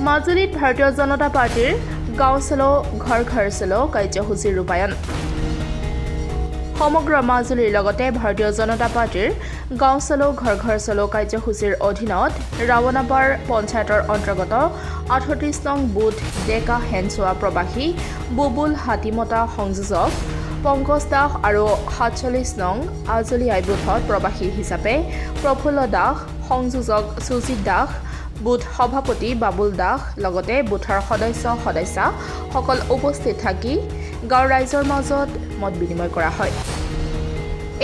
মাজুলীত ভাৰতীয় জনতা পাৰ্টিৰ গাঁও চলো ঘৰ ঘৰ চলো কাৰ্যসূচীৰ ৰূপায়ণ সমগ্ৰ মাজুলীৰ লগতে ভাৰতীয় জনতা পাৰ্টিৰ গাঁও চলো ঘৰ ঘৰ চলো কাৰ্যসূচীৰ অধীনত ৰাৱণাপাৰ পঞ্চায়তৰ অন্তৰ্গত ৩৮ নং বুথ ডেকা হেনচোৱা প্ৰবাসী বুবুল হাতীমতা সংযোজক পংকজ দাস আৰু ৪৭ নং আজলি আই বুথত প্ৰবাসী হিচাপে প্ৰফুল্ল দাস সংযোজক সুজিত দাস বুথ সভাপতি বাবুল দাস লগতে বুথৰ সদস্যা সকল উপস্থিত থাকি গাঁৱৰ ৰাইজৰ মাজত মত বিনিময় কৰা হয়।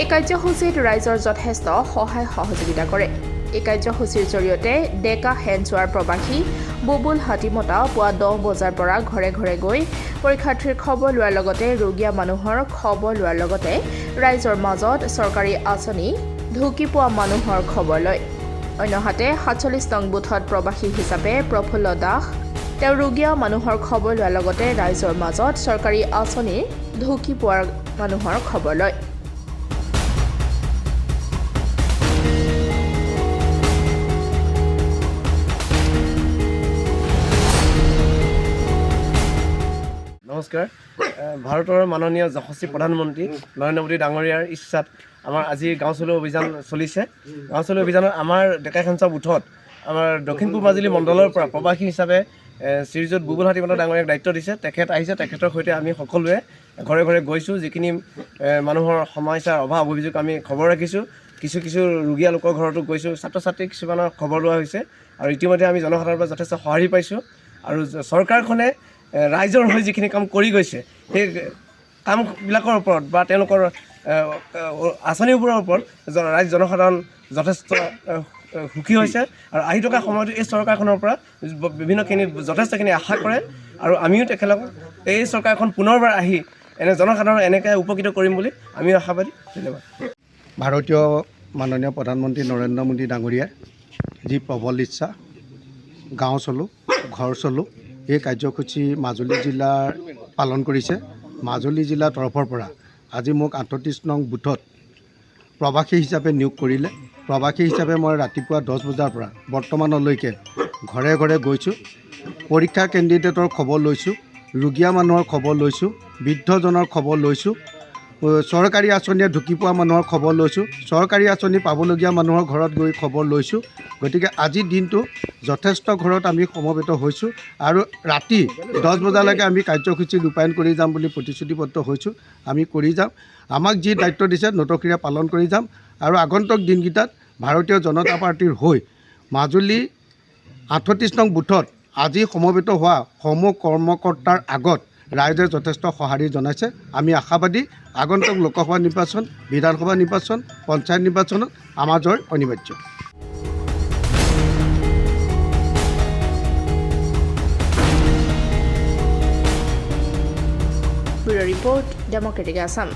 এই কাৰ্যসূচীত ৰাইজৰ যথেষ্ট সহায় সহযোগিতা কৰে। এই কাৰ্যসূচীৰ জৰিয়তে ডেকা হেনচোৱাৰ প্ৰবাসী বুবুল হাতীমতা পুৱা 10 বজাৰ পৰা ঘৰে ঘৰে গৈ পৰীক্ষাৰ্থীৰ খবৰ লোৱাৰ লগতে ৰোগীয়া মানুহৰ খবৰ লোৱাৰ লগতে ৰাইজৰ মাজত চৰকাৰী আঁচনি ঢুকি পোৱা মানুহৰ খবৰ লয়। অন্যহাতে ৪৭ নং বুথত প্ৰবাসী হিচাপে প্ৰফুল্ল দাস তেওঁ ৰোগীয়া মানুহৰ খবৰ লোৱাৰ লগতে ৰাইজৰ মাজত চৰকাৰী আঁচনিৰ ঢুকি পোৱাৰ মানুহৰ খবৰ লয়। নমস্কাৰ। ভাৰতৰ মাননীয় যশস্বী প্ৰধানমন্ত্ৰী নৰেন্দ্ৰ মোদী ডাঙৰীয়াৰ ইচ্ছাত আমাৰ আজি গাঁও চলো অভিযান চলিছে। গাঁও চলো অভিযানত আমাৰ ডেকা হেনচোৱা বুথত আমাৰ দক্ষিণ পূব মাজুলী মণ্ডলৰ পৰা প্ৰবাসী হিচাপে শ্ৰীযুত বুবুল হাতীমতা ডাঙৰীয়াক দায়িত্ব দিছে। তেখেত আহিছে, তেখেতৰ সৈতে আমি সকলোৱে ঘৰে ঘৰে গৈছোঁ। যিখিনি মানুহৰ সমস্যাৰ অভাৱ অভিযোগ আমি খবৰ ৰাখিছোঁ। কিছু ৰোগীয়া লোকৰ ঘৰতো গৈছোঁ। ছাত্ৰ ছাত্ৰী কিছুমানৰ খবৰ লোৱা হৈছে আৰু ইতিমধ্যে আমি জনসাধাৰণৰ পৰা যথেষ্ট সঁহাৰি পাইছোঁ। আৰু চৰকাৰখনে ৰাইজৰ হৈ যিখিনি কাম কৰি গৈছে সেই কামবিলাকৰ ওপৰত বা তেওঁলোকৰ আঁচনিবোৰৰ ওপৰত ৰাইজ জনসাধাৰণ যথেষ্ট সুখী হৈছে আৰু আহি থকা সময়তো এই চৰকাৰখনৰ পৰা বিভিন্নখিনি যথেষ্টখিনি আশা কৰে আৰু আমিও তেখেতলোকক এই চৰকাৰখন পুনৰবাৰ আহি জনসাধাৰণক এনেকৈ উপকৃত কৰিম বুলি আমিও আশাবাদী। ধন্যবাদ। ভাৰতীয় মাননীয় প্ৰধানমন্ত্ৰী নৰেন্দ্ৰ মোদী ডাঙৰীয়াই যি প্ৰবল ইচ্ছা গাঁও চলো ঘৰ চলো এই কাৰ্যসূচী মাজুলী জিলাৰ পালন কৰিছে। মাজুলী জিলাৰ তৰফৰ পৰা আজি মোক ৩৮ নং বুথত প্ৰবাসী হিচাপে নিয়োগ কৰিলে। প্ৰবাসী হিচাপে মই ৰাতিপুৱা 10 বজাৰ পৰা বৰ্তমানলৈকে ঘৰে ঘৰে গৈছোঁ। পৰীক্ষা কেণ্ডিডেটৰ খবৰ লৈছোঁ, ৰোগীয়া মানুহৰ খবৰ লৈছোঁ, বৃদ্ধজনৰ খবৰ লৈছোঁ, চৰকাৰী আঁচনিয়ে ঢুকি পোৱা মানুহৰ খবৰ লৈছোঁ, চৰকাৰী আঁচনি পাবলগীয়া মানুহৰ ঘৰত গৈ খবৰ লৈছোঁ। গতিকে আজিৰ দিনটো যথেষ্ট ঘৰত আমি সমবেত হৈছোঁ আৰু ৰাতি 10 বজালৈকে আমি কাৰ্যসূচী ৰূপায়ণ কৰি যাম বুলি প্ৰতিশ্ৰুতিবদ্ধ হৈছোঁ। আমি কৰি যাম। আমাক যি দায়িত্ব দিছে নতশিৰে পালন কৰি যাম আৰু আগন্তুক দিনকেইটাত ভাৰতীয় জনতা পাৰ্টিৰ হৈ মাজুলী ৩৮ নং বুথত আজি সমবেত হোৱা সমূহ কৰ্মকৰ্তাৰ আগত ৰাইজে যথেষ্ট সঁহাৰি জনাইছে। আমি আশাবাদী আগন্তুক লোকসভা নিৰ্বাচন, বিধানসভা নিৰ্বাচন, পঞ্চায়ত নিৰ্বাচনত আমাৰ জয় অনিবাৰ্য। Bureau' report, democratic Assam.